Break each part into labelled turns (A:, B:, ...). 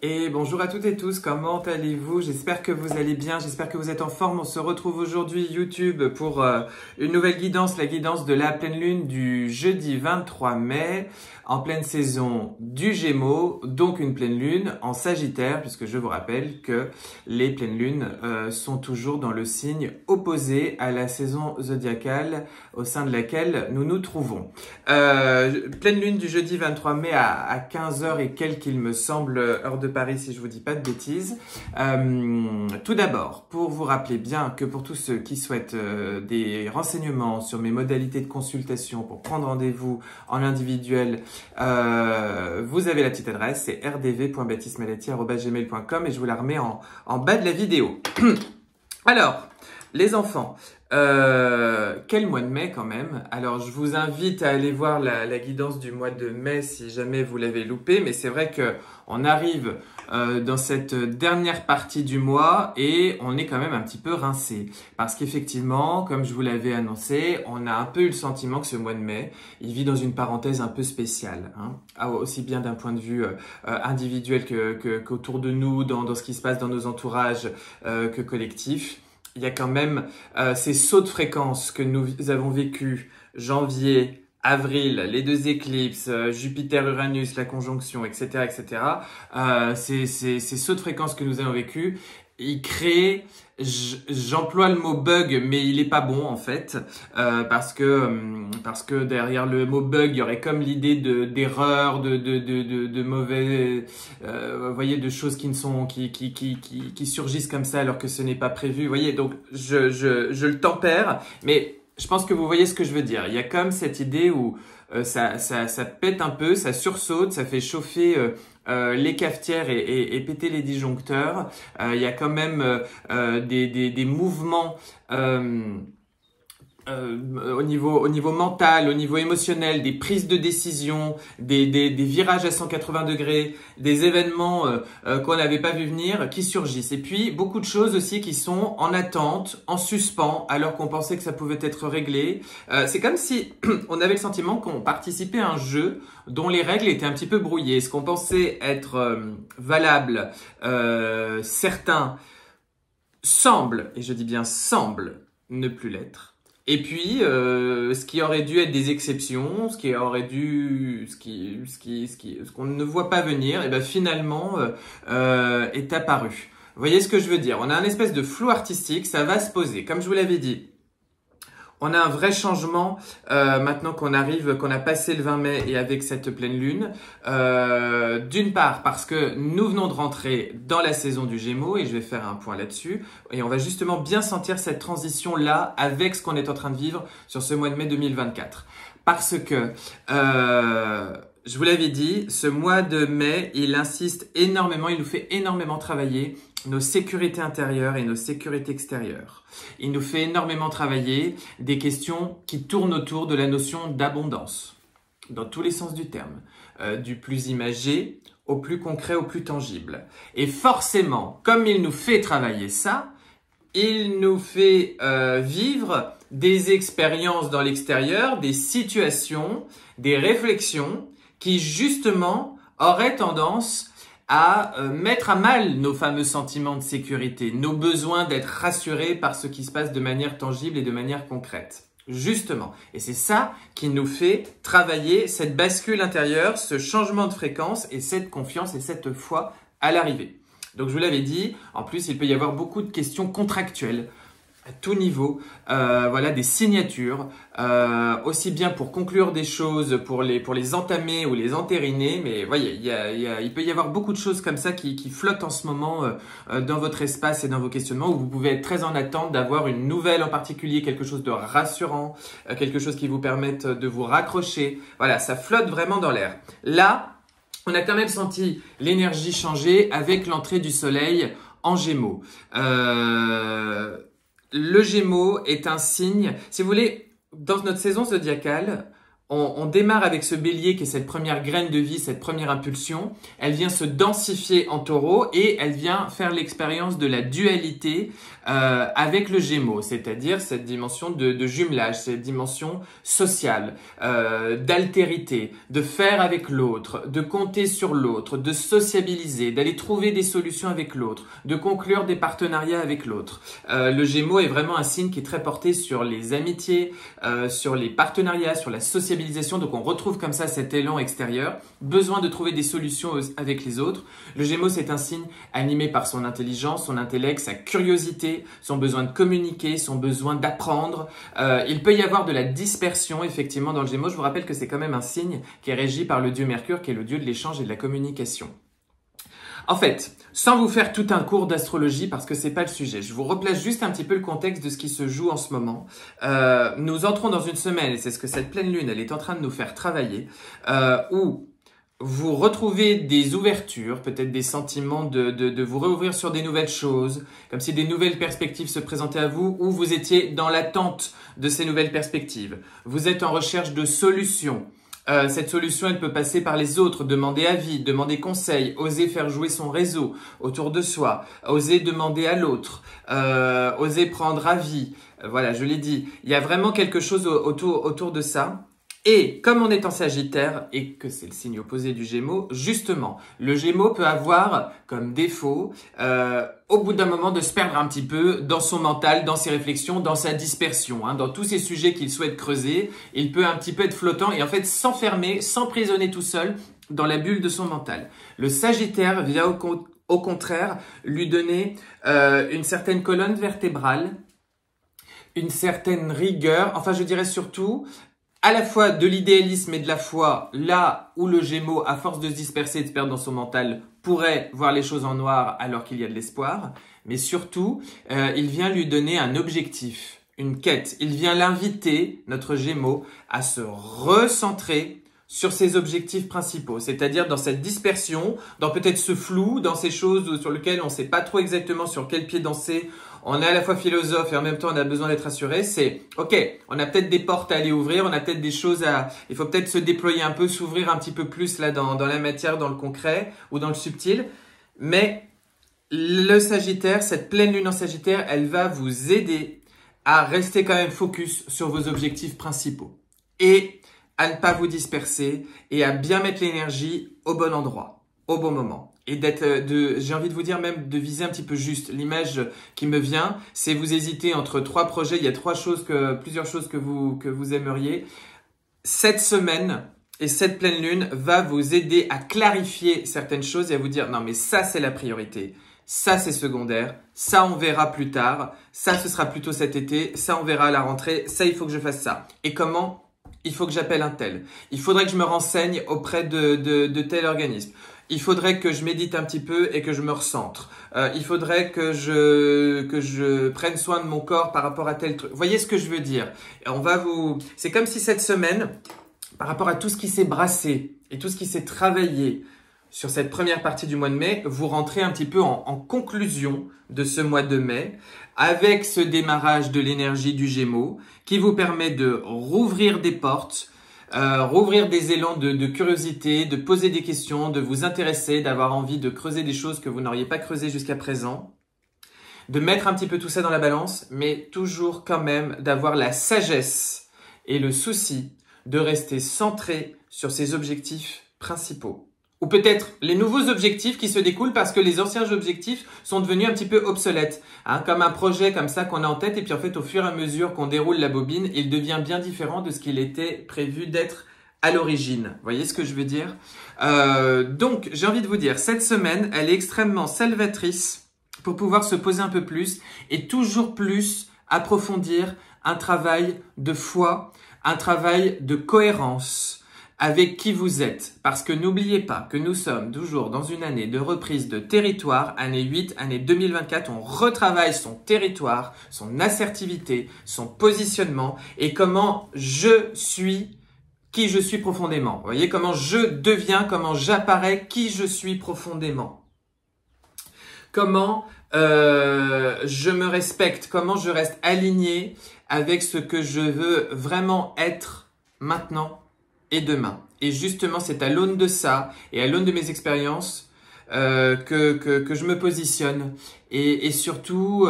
A: Et bonjour à toutes et tous, comment allez-vous? J'espère que vous allez bien, j'espère que vous êtes en forme. On se retrouve aujourd'hui YouTube pour une nouvelle guidance, la guidance de la pleine lune du jeudi 23 mai, en pleine saison du Gémeaux, donc une pleine lune en Sagittaire, puisque je vous rappelle que les pleines lunes sont toujours dans le signe opposé à la saison zodiacale au sein de laquelle nous nous trouvons. Pleine lune du jeudi 23 mai à 15h et quelques, il me semble, heure de Paris, si je vous dis pas de bêtises. Tout d'abord, pour vous rappeler bien que pour tous ceux qui souhaitent des renseignements sur mes modalités de consultation pour prendre rendez-vous en individuel, vous avez la petite adresse, c'est rdv.baptismalati@gmail.com et je vous la remets en bas de la vidéo. Alors, les enfants, quel mois de mai quand même. Alors, je vous invite à aller voir la guidance du mois de mai si jamais vous l'avez loupé. Mais c'est vrai que on arrive dans cette dernière partie du mois et on est quand même un petit peu rincé. Parce qu'effectivement, comme je vous l'avais annoncé, on a un peu eu le sentiment que ce mois de mai, il vit dans une parenthèse un peu spéciale. Aussi bien d'un point de vue individuel qu'autour de nous, dans ce qui se passe dans nos entourages, que collectif. Il y a quand même ces sauts de fréquence que nous avons vécu janvier, avril, les deux éclipses, Jupiter-Uranus, la conjonction, etc., etc. Ces sauts de fréquence que nous avons vécu, ils créent, j'emploie le mot bug, mais il est pas bon en fait, parce que derrière le mot bug, il y aurait comme l'idée d'erreur, de mauvais, vous voyez, de choses qui surgissent comme ça alors que ce n'est pas prévu. Vous voyez, donc je le tempère, mais je pense que vous voyez ce que je veux dire. Il y a comme cette idée où ça pète un peu, ça sursaute, ça fait chauffer les cafetières et péter les disjoncteurs. Il y a quand même des mouvements au niveau mental, au niveau émotionnel, des prises de décision, des virages à 180 degrés, des événements qu'on n'avait pas vu venir qui surgissent. Et puis, beaucoup de choses aussi qui sont en attente, en suspens, alors qu'on pensait que ça pouvait être réglé. C'est comme si on avait le sentiment qu'on participait à un jeu dont les règles étaient un petit peu brouillées. Ce qu'on pensait être valable, certains semblent, et je dis bien semblent, ne plus l'être. Et puis, ce qui aurait dû être des exceptions, ce qu'on ne voit pas venir, et ben finalement est apparu. Vous voyez ce que je veux dire? On a un espèce de flou artistique, ça va se poser. Comme je vous l'avais dit, on a un vrai changement maintenant qu'on a passé le 20 mai et avec cette pleine lune. D'une part parce que nous venons de rentrer dans la saison du Gémeaux et je vais faire un point là-dessus. Et on va justement bien sentir cette transition-là avec ce qu'on est en train de vivre sur ce mois de mai 2024. Parce que, je vous l'avais dit, ce mois de mai, il insiste énormément, il nous fait énormément travailler nos sécurités intérieures et nos sécurités extérieures. Il nous fait énormément travailler des questions qui tournent autour de la notion d'abondance, dans tous les sens du terme, du plus imagé au plus concret, au plus tangible. Et forcément, comme il nous fait travailler ça, il nous fait vivre des expériences dans l'extérieur, des situations, des réflexions qui justement auraient tendance à mettre à mal nos fameux sentiments de sécurité, nos besoins d'être rassurés par ce qui se passe de manière tangible et de manière concrète. Justement. Et c'est ça qui nous fait travailler cette bascule intérieure, ce changement de fréquence et cette confiance et cette foi à l'arrivée. Donc je vous l'avais dit, en plus il peut y avoir beaucoup de questions contractuelles à tout niveau, voilà, des signatures, aussi bien pour conclure des choses, pour les entamer ou les entériner, mais voyez, il peut y avoir beaucoup de choses comme ça qui flottent en ce moment dans votre espace et dans vos questionnements, où vous pouvez être très en attente d'avoir une nouvelle en particulier, quelque chose de rassurant, quelque chose qui vous permette de vous raccrocher. Voilà, ça flotte vraiment dans l'air. Là, on a quand même senti l'énergie changer avec l'entrée du soleil en Gémeaux. Le Gémeaux est un signe, si vous voulez, dans notre saison zodiacale, on démarre avec ce bélier qui est cette première graine de vie, cette première impulsion. Elle vient se densifier en taureau et elle vient faire l'expérience de la dualité avec le gémeau, c'est-à-dire cette dimension de jumelage, cette dimension sociale, d'altérité, de faire avec l'autre, de compter sur l'autre, de sociabiliser, d'aller trouver des solutions avec l'autre, de conclure des partenariats avec l'autre. Le gémeau est vraiment un signe qui est très porté sur les amitiés, sur les partenariats, sur la sociabilisation. Donc on retrouve comme ça cet élan extérieur, besoin de trouver des solutions avec les autres. Le Gémeaux, c'est un signe animé par son intelligence, son intellect, sa curiosité, son besoin de communiquer, son besoin d'apprendre. Il peut y avoir de la dispersion effectivement dans le Gémeaux. Je vous rappelle que c'est quand même un signe qui est régi par le dieu Mercure, qui est le dieu de l'échange et de la communication. En fait, sans vous faire tout un cours d'astrologie parce que c'est pas le sujet, je vous replace juste un petit peu le contexte de ce qui se joue en ce moment. Nous entrons dans une semaine, et c'est ce que cette pleine lune, elle est en train de nous faire travailler, où vous retrouvez des ouvertures, peut-être des sentiments de vous réouvrir sur des nouvelles choses, comme si des nouvelles perspectives se présentaient à vous, ou vous étiez dans l'attente de ces nouvelles perspectives. Vous êtes en recherche de solutions. Cette solution, elle peut passer par les autres, demander avis, demander conseil, oser faire jouer son réseau autour de soi, oser demander à l'autre, oser prendre avis. Voilà, je l'ai dit, il y a vraiment quelque chose autour de ça. Et comme on est en Sagittaire et que c'est le signe opposé du Gémeaux, justement, le Gémeaux peut avoir comme défaut, au bout d'un moment, de se perdre un petit peu dans son mental, dans ses réflexions, dans sa dispersion, dans tous ces sujets qu'il souhaite creuser. Il peut un petit peu être flottant et en fait s'enfermer, s'emprisonner tout seul dans la bulle de son mental. Le Sagittaire vient au contraire lui donner une certaine colonne vertébrale, une certaine rigueur, enfin je dirais surtout à la fois de l'idéalisme et de la foi, là où le Gémeaux, à force de se disperser et de se perdre dans son mental, pourrait voir les choses en noir alors qu'il y a de l'espoir. Mais surtout, il vient lui donner un objectif, une quête. Il vient l'inviter, notre Gémeaux, à se recentrer sur ses objectifs principaux, c'est-à-dire dans cette dispersion, dans peut-être ce flou, dans ces choses sur lesquelles on ne sait pas trop exactement sur quel pied danser. On est à la fois philosophe et en même temps on a besoin d'être assuré. C'est ok, on a peut-être des portes à aller ouvrir, on a peut-être des choses à... Il faut peut-être se déployer un peu, s'ouvrir un petit peu plus là dans la matière, dans le concret ou dans le subtil. Mais le Sagittaire, cette pleine lune en Sagittaire, elle va vous aider à rester quand même focus sur vos objectifs principaux. Et à ne pas vous disperser et à bien mettre l'énergie au bon endroit, au bon moment. Et j'ai envie de vous dire même de viser un petit peu juste. L'image qui me vient, c'est vous hésitez entre trois projets. Il y a plusieurs choses que vous aimeriez. Cette semaine et cette pleine lune va vous aider à clarifier certaines choses et à vous dire non mais ça c'est la priorité. Ça, c'est secondaire. Ça, on verra plus tard. Ça, ce sera plutôt cet été. Ça, on verra à la rentrée. Ça, il faut que je fasse ça. Et comment ? Il faut que j'appelle un tel. Il faudrait que je me renseigne auprès de tel organisme. Il faudrait que je médite un petit peu et que je me recentre. Il faudrait que je prenne soin de mon corps par rapport à tel truc. Vous voyez ce que je veux dire? C'est comme si cette semaine, par rapport à tout ce qui s'est brassé et tout ce qui s'est travaillé sur cette première partie du mois de mai, vous rentrez un petit peu en conclusion de ce mois de mai avec ce démarrage de l'énergie du Gémeaux qui vous permet de rouvrir des portes, rouvrir des élans de curiosité, de poser des questions, de vous intéresser, d'avoir envie de creuser des choses que vous n'auriez pas creusées jusqu'à présent, de mettre un petit peu tout ça dans la balance, mais toujours quand même d'avoir la sagesse et le souci de rester centré sur ses objectifs principaux. Ou peut-être les nouveaux objectifs qui se découlent parce que les anciens objectifs sont devenus un petit peu obsolètes. Comme un projet comme ça qu'on a en tête et puis en fait au fur et à mesure qu'on déroule la bobine, il devient bien différent de ce qu'il était prévu d'être à l'origine. Vous voyez ce que je veux dire? Donc j'ai envie de vous dire, cette semaine, elle est extrêmement salvatrice pour pouvoir se poser un peu plus et toujours plus approfondir un travail de foi, un travail de cohérence avec qui vous êtes. Parce que n'oubliez pas que nous sommes toujours dans une année de reprise de territoire, année 8, année 2024, on retravaille son territoire, son assertivité, son positionnement et comment je suis, qui je suis profondément. Vous voyez comment je deviens, comment j'apparais, qui je suis profondément. Comment je me respecte, comment je reste aligné avec ce que je veux vraiment être maintenant et demain. Et justement, c'est à l'aune de ça et à l'aune de mes expériences que je me positionne. Et surtout,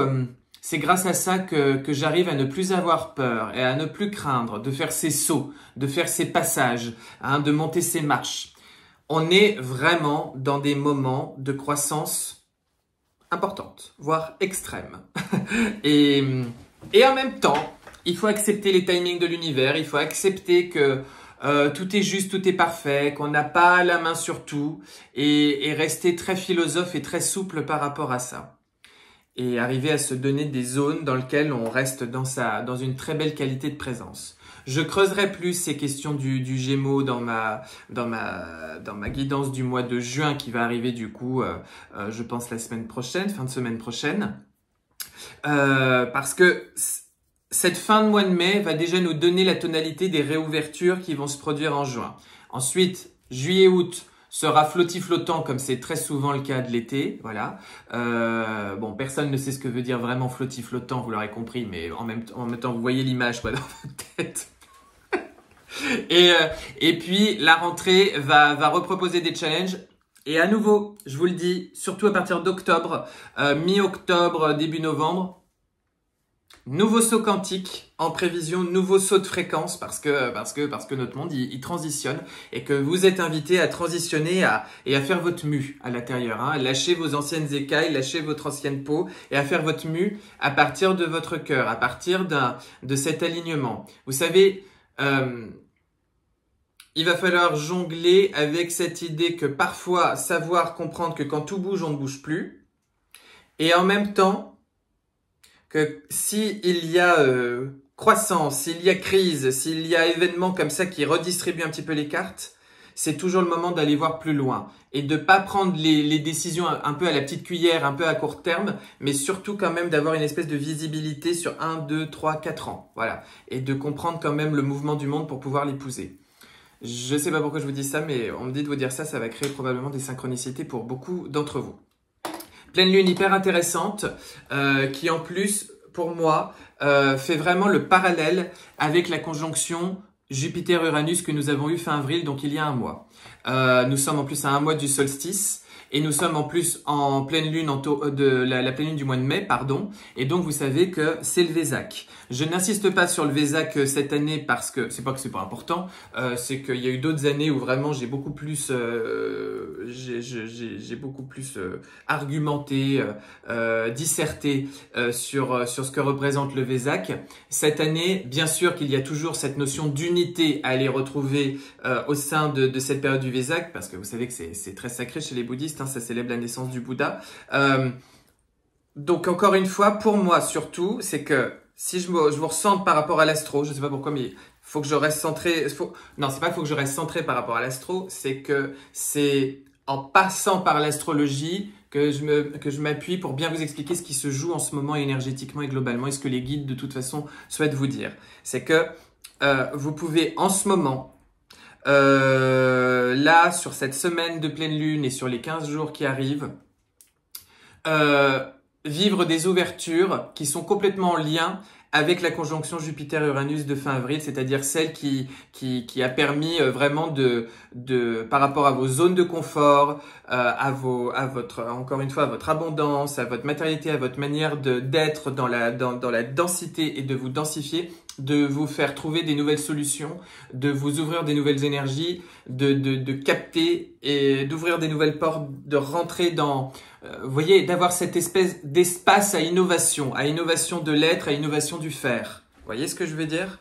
A: c'est grâce à ça que j'arrive à ne plus avoir peur et à ne plus craindre de faire ces sauts, de faire ces passages, hein, de monter ces marches. On est vraiment dans des moments de croissance importante, voire extrême. et en même temps, il faut accepter les timings de l'univers, il faut accepter que tout est juste, tout est parfait, qu'on n'a pas la main sur tout et rester très philosophe et très souple par rapport à ça. Et arriver à se donner des zones dans lesquelles on reste dans une très belle qualité de présence. Je creuserai plus ces questions du Gémeaux dans ma guidance du mois de juin qui va arriver du coup, je pense la semaine prochaine, fin de semaine prochaine. Parce que cette fin de mois de mai va déjà nous donner la tonalité des réouvertures qui vont se produire en juin. Ensuite, juillet-août sera flotti-flottant comme c'est très souvent le cas de l'été. Voilà. Bon, personne ne sait ce que veut dire vraiment flotti-flottant, vous l'aurez compris, mais en même temps, vous voyez l'image quoi dans votre tête. Et puis, la rentrée va reproposer des challenges. Et à nouveau, je vous le dis, surtout à partir d'octobre, mi-octobre, début novembre, nouveau saut quantique en prévision, nouveau saut de fréquence parce que notre monde il transitionne et que vous êtes invité à transitionner et à faire votre mue à l'intérieur, hein, lâcher vos anciennes écailles, lâcher votre ancienne peau et à faire votre mue à partir de votre cœur, à partir de cet alignement. Vous savez, il va falloir jongler avec cette idée que parfois savoir comprendre que quand tout bouge, on ne bouge plus et en même temps que s'il y a croissance, s'il y a crise, s'il y a événements comme ça qui redistribuent un petit peu les cartes, c'est toujours le moment d'aller voir plus loin et de pas prendre les décisions un peu à la petite cuillère, un peu à court terme, mais surtout quand même d'avoir une espèce de visibilité sur 1, 2, 3, 4 ans. Voilà. Et de comprendre quand même le mouvement du monde pour pouvoir l'épouser. Je sais pas pourquoi je vous dis ça, mais on me dit de vous dire ça, ça va créer probablement des synchronicités pour beaucoup d'entre vous. Pleine lune hyper intéressante qui en plus, pour moi, fait vraiment le parallèle avec la conjonction Jupiter-Uranus que nous avons eu fin avril, donc il y a un mois. Nous sommes en plus à un mois du solstice et nous sommes en plus en pleine lune, la pleine lune du mois de mai, pardon. Et donc vous savez que c'est le Vésac. Je n'insiste pas sur le Vésac cette année parce que c'est pas important, c'est qu'il y a eu d'autres années où vraiment j'ai beaucoup plus, argumenté, disserté sur ce que représente le Vésac. Cette année, bien sûr qu'il y a toujours cette notion d'unité à aller retrouver au sein de cette période du Vésac, parce que vous savez que c'est très sacré chez les bouddhistes, hein, ça célèbre la naissance du Bouddha. Donc encore une fois, pour moi surtout, c'est que si je vous ressente par rapport à l'astro, je sais pas pourquoi, mais faut que je reste centré. Non, c'est pas qu'il faut que je reste centré par rapport à l'astro, c'est que c'est en passant par l'astrologie que je m'appuie pour bien vous expliquer ce qui se joue en ce moment énergétiquement et globalement et ce que les guides de toute façon souhaitent vous dire. C'est que vous pouvez en ce moment, là, sur cette semaine de pleine lune et sur les 15 jours qui arrivent, vivre des ouvertures qui sont complètement en lien avec la conjonction Jupiter-Uranus de fin avril, c'est-à-dire celle qui a permis vraiment par rapport à vos zones de confort, encore une fois, à votre abondance, à votre matérialité, à votre manière d'être dans la densité et de vous densifier, de vous faire trouver des nouvelles solutions, de vous ouvrir des nouvelles énergies, de capter et d'ouvrir des nouvelles portes, de rentrer dans, vous voyez, d'avoir cette espèce d'espace à innovation de l'être, à innovation du faire. Vous voyez ce que je veux dire?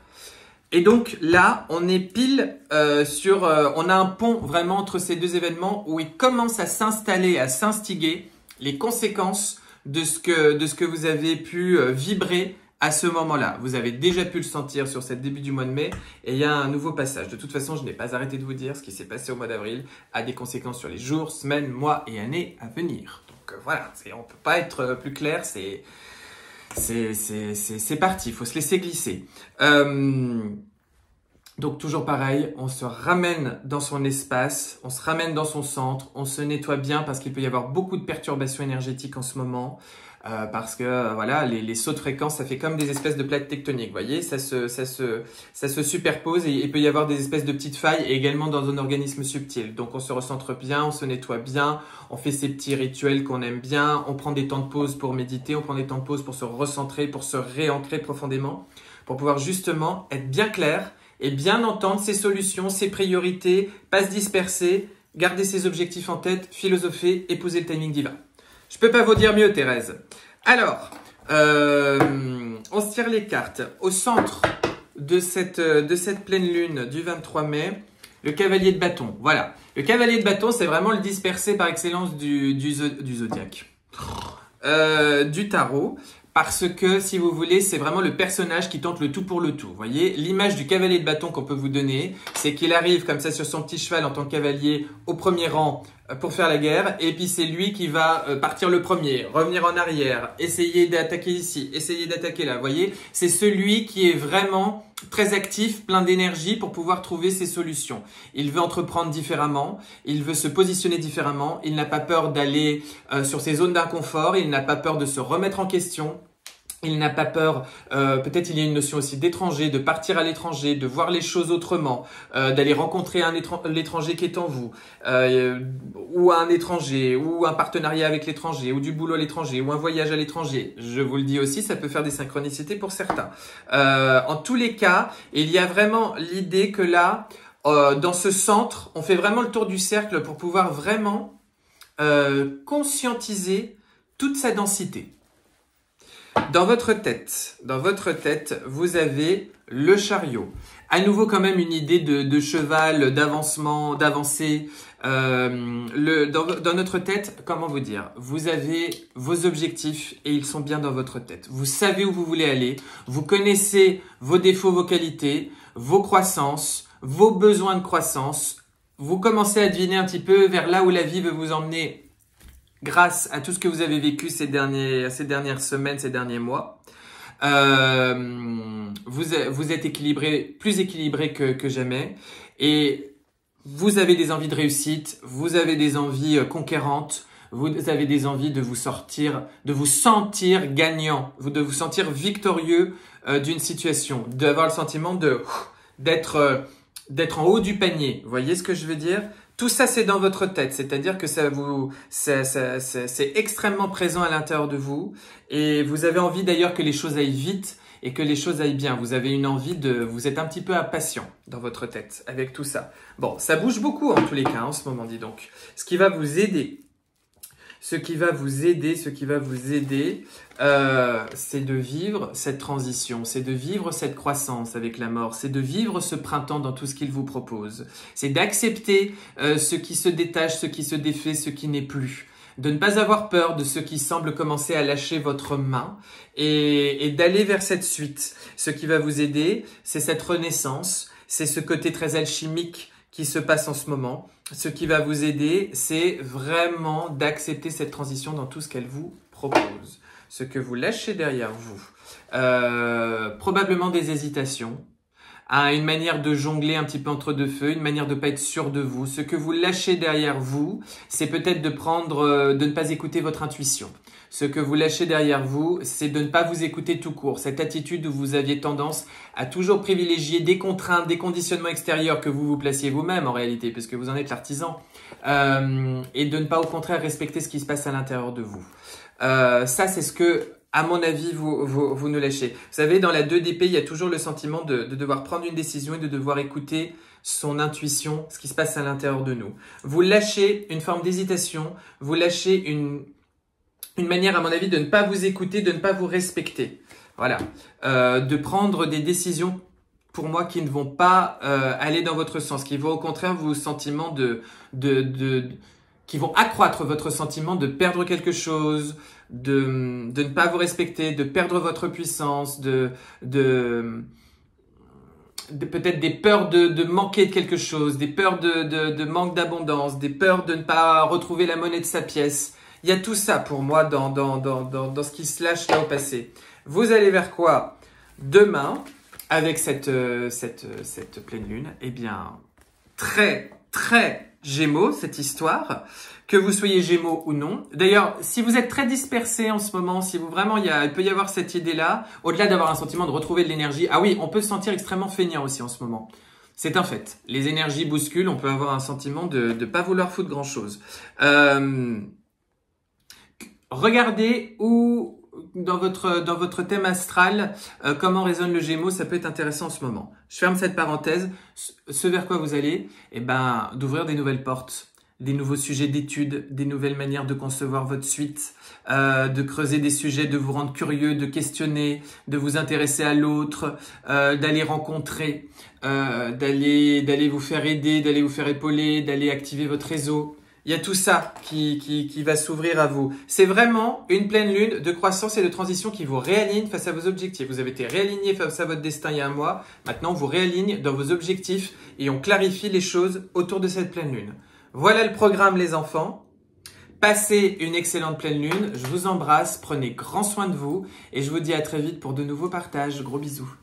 A: Et donc là, on est pile on a un pont vraiment entre ces deux événements où il commence à s'installer, à s'instiguer les conséquences de ce que vous avez pu vibrer à ce moment-là. Vous avez déjà pu le sentir sur ce début du mois de mai et il y a un nouveau passage. De toute façon, je n'ai pas arrêté de vous dire ce qui s'est passé au mois d'avril a des conséquences sur les jours, semaines, mois et années à venir. Donc voilà, on ne peut pas être plus clair, c'est parti, il faut se laisser glisser. Donc toujours pareil, on se ramène dans son espace, on se ramène dans son centre, on se nettoie bien parce qu'il peut y avoir beaucoup de perturbations énergétiques en ce moment. Parce que voilà, les sauts de fréquence, ça fait comme des espèces de plaques tectoniques, vous voyez, ça se superpose et il peut y avoir des espèces de petites failles et également dans un organisme subtil. Donc on se recentre bien, on se nettoie bien, on fait ces petits rituels qu'on aime bien, on prend des temps de pause pour méditer, on prend des temps de pause pour se recentrer, pour se réancrer profondément, pour pouvoir justement être bien clair et bien entendre ses solutions, ses priorités, pas se disperser, garder ses objectifs en tête, philosopher, épouser le timing divin. Je peux pas vous dire mieux, Thérèse. Alors, on se tire les cartes. Au centre de cette pleine lune du 23 mai, le cavalier de bâton. Voilà. Le cavalier de bâton, c'est vraiment le dispersé par excellence du zodiaque. Du tarot. Parce que, si vous voulez, c'est vraiment le personnage qui tente le tout pour le tout. Vous voyez, l'image du cavalier de bâton qu'on peut vous donner, c'est qu'il arrive comme ça sur son petit cheval en tant que cavalier au premier rang pour faire la guerre. Et puis, c'est lui qui va partir le premier, revenir en arrière, essayer d'attaquer ici, essayer d'attaquer là. Vous voyez, c'est celui qui est vraiment très actif, plein d'énergie pour pouvoir trouver ses solutions. Il veut entreprendre différemment, il veut se positionner différemment, il n'a pas peur d'aller sur ses zones d'inconfort, il n'a pas peur de se remettre en question. Il n'a pas peur, peut-être il y a une notion aussi d'étranger, de partir à l'étranger, de voir les choses autrement, d'aller rencontrer l'étranger qui est en vous, ou un étranger, ou un partenariat avec l'étranger, ou du boulot à l'étranger, ou un voyage à l'étranger. Je vous le dis aussi, ça peut faire des synchronicités pour certains. En tous les cas, il y a vraiment l'idée que là, dans ce centre, on fait vraiment le tour du cercle pour pouvoir vraiment conscientiser toute sa densité. Dans votre tête, vous avez le chariot. À nouveau, quand même, une idée de cheval, d'avancement, d'avancée. Dans notre tête, comment vous dire? Vous avez vos objectifs et ils sont bien dans votre tête. Vous savez où vous voulez aller. Vous connaissez vos défauts, vos qualités, vos croissances, vos besoins de croissance. Vous commencez à deviner un petit peu vers là où la vie veut vous emmener grâce à tout ce que vous avez vécu ces dernières semaines, ces derniers mois. Vous êtes équilibré, plus équilibré que jamais. Et vous avez des envies de réussite, vous avez des envies conquérantes, vous avez des envies de vous sentir gagnant, de vous sentir victorieux d'une situation, d'avoir le sentiment d'être en haut du panier. Vous voyez ce que je veux dire? Tout ça, c'est dans votre tête, c'est-à-dire que c'est extrêmement présent à l'intérieur de vous et vous avez envie d'ailleurs que les choses aillent vite et que les choses aillent bien. Vous avez une envie vous êtes un petit peu impatient dans votre tête avec tout ça. Bon, ça bouge beaucoup en tous les cas en ce moment, dis donc. Ce qui va vous aider, c'est de vivre cette transition, c'est de vivre cette croissance avec la mort, c'est de vivre ce printemps dans tout ce qu'il vous propose. C'est d'accepter ce qui se détache, ce qui se défait, ce qui n'est plus. De ne pas avoir peur de ce qui semble commencer à lâcher votre main et d'aller vers cette suite. Ce qui va vous aider, c'est cette renaissance, c'est ce côté très alchimique qui se passe en ce moment. Ce qui va vous aider, c'est vraiment d'accepter cette transition dans tout ce qu'elle vous propose. Ce que vous lâchez derrière vous, probablement des hésitations, une manière de jongler un petit peu entre deux feux, une manière de ne pas être sûr de vous. Ce que vous lâchez derrière vous, c'est peut-être de ne pas écouter votre intuition. Ce que vous lâchez derrière vous, c'est de ne pas vous écouter tout court. Cette attitude où vous aviez tendance à toujours privilégier des contraintes, des conditionnements extérieurs que vous vous placiez vous-même en réalité, puisque vous en êtes l'artisan, et de ne pas au contraire respecter ce qui se passe à l'intérieur de vous. Ça, c'est ce que, à mon avis, vous nous lâchez. Vous savez, dans la 2 d'épée, il y a toujours le sentiment de devoir prendre une décision et de devoir écouter son intuition, ce qui se passe à l'intérieur de nous. Vous lâchez une forme d'hésitation, vous lâchez une manière, à mon avis, de ne pas vous écouter, de ne pas vous respecter. Voilà. De prendre des décisions, pour moi, qui ne vont pas aller dans votre sens, qui vont au contraire vous sentiment qui vont accroître votre sentiment de perdre quelque chose, de ne pas vous respecter, de perdre votre puissance, peut-être des peurs de manquer de quelque chose, des peurs de manque d'abondance, des peurs de ne pas retrouver la monnaie de sa pièce. Il y a tout ça pour moi dans ce qui se lâche là au passé. Vous allez vers quoi? Demain, avec cette pleine lune, eh bien, très Gémeaux, cette histoire, que vous soyez Gémeaux ou non. D'ailleurs, si vous êtes très dispersé en ce moment, si vous vraiment, il peut y avoir cette idée-là, au-delà d'avoir un sentiment de retrouver de l'énergie, ah oui, on peut se sentir extrêmement feignant aussi en ce moment. C'est un fait. Les énergies bousculent, on peut avoir un sentiment de ne pas vouloir foutre grand-chose. Regardez où, dans votre thème astral, comment résonne le Gémeaux, ça peut être intéressant en ce moment. Je ferme cette parenthèse. Ce vers quoi vous allez, eh ben, d'ouvrir des nouvelles portes, des nouveaux sujets d'études, des nouvelles manières de concevoir votre suite, de creuser des sujets, de vous rendre curieux, de questionner, de vous intéresser à l'autre, d'aller rencontrer, d'aller vous faire aider, d'aller vous faire épauler, d'aller activer votre réseau. Il y a tout ça qui va s'ouvrir à vous. C'est vraiment une pleine lune de croissance et de transition qui vous réaligne face à vos objectifs. Vous avez été réaligné face à votre destin il y a un mois. Maintenant, on vous réaligne dans vos objectifs et on clarifie les choses autour de cette pleine lune. Voilà le programme, les enfants. Passez une excellente pleine lune. Je vous embrasse. Prenez grand soin de vous et je vous dis à très vite pour de nouveaux partages. Gros bisous.